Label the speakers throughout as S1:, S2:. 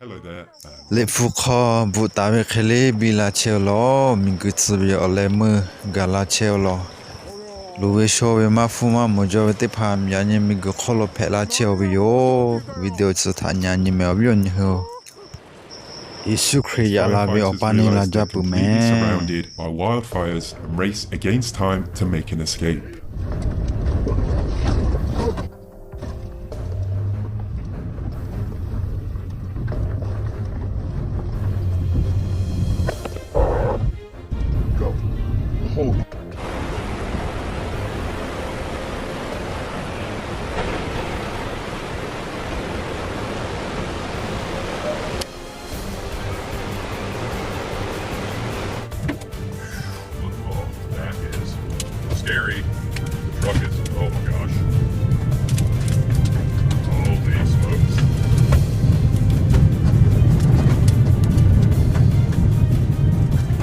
S1: Hello there.
S2: liꞈhpu bvuhꞈtadựve bi�la Miÿguiစိုleh gala liꞈhpu mafuma miÿguiစိုleh Miÿguiစိုleh video
S1: As firefighters realised they're completely
S2: me.
S1: surrounded by wildfires and race against time to make an escape.
S3: Oh, that is scary. The truck is, oh my gosh. Holy smokes.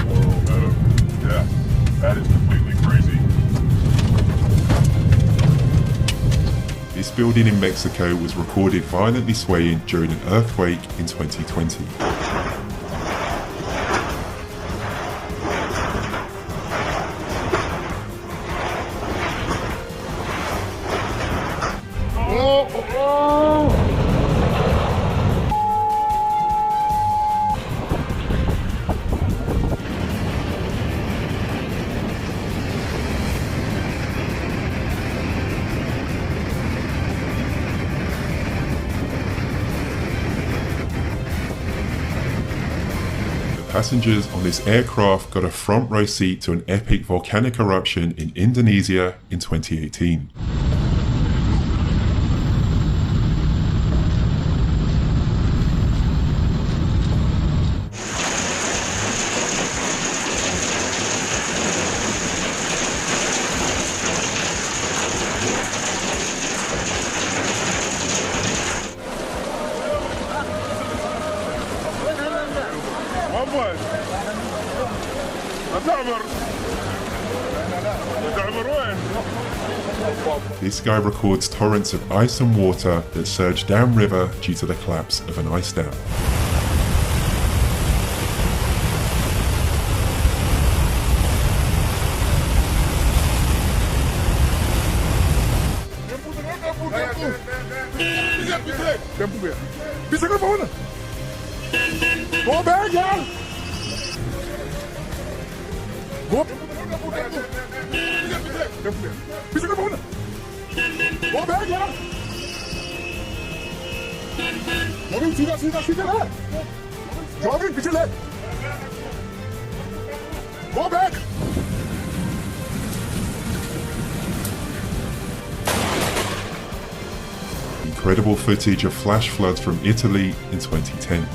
S3: Whoa, yeah, that is completely crazy.
S1: This building in Mexico was recorded violently swaying during an earthquake in 2020. Passengers on this aircraft got a front row seat to an epic volcanic eruption in Indonesia in 2018. This guy records torrents of ice and water that surge downriver due to the collapse of an ice dam.
S4: Go back, yeah! Go! Go back, yeah! Jogging, सीधा ले! Jogging, पीछे ले! Go back!
S1: Incredible footage of flash floods from Italy in 2010.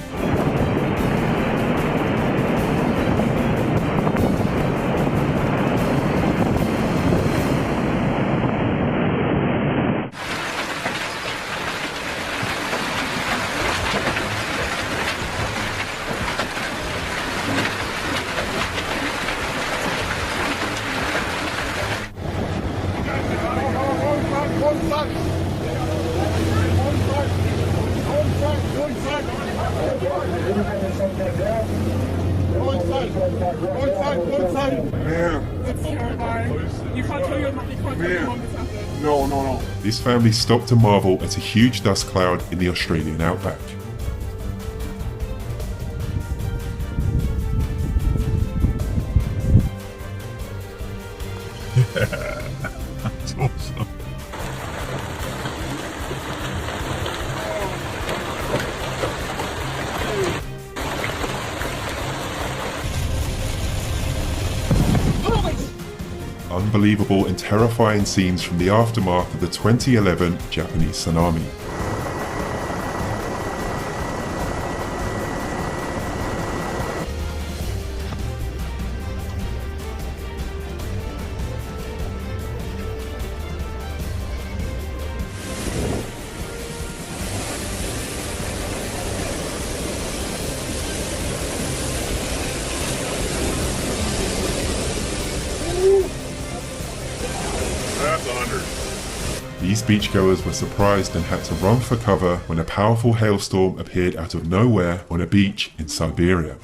S4: You can't tell your mom, you can't tell your mom this happened. No.
S1: This family stopped to marvel at a huge dust cloud in the Australian outback.
S3: That's awesome.
S1: Unbelievable and terrifying scenes from the aftermath of the 2011 Japanese tsunami.
S3: That's 100.
S1: The These beachgoers were surprised and had to run for cover when a powerful hailstorm appeared out of nowhere on a beach in Siberia.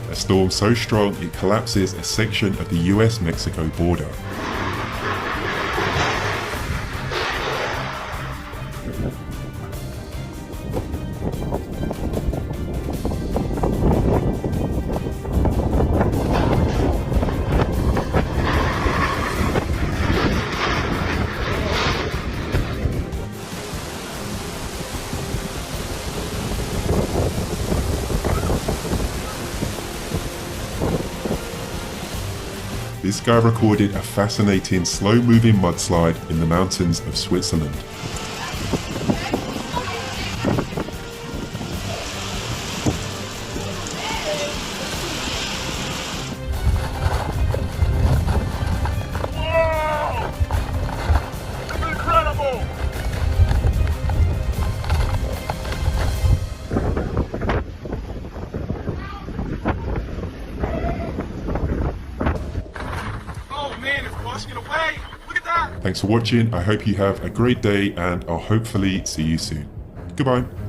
S1: A storm so strong it collapses a section of the US-Mexico border. This guy recorded a fascinating slow-moving mudslide in the mountains of Switzerland. Thanks for watching. I hope you have a great day and I'll hopefully see you soon. Goodbye.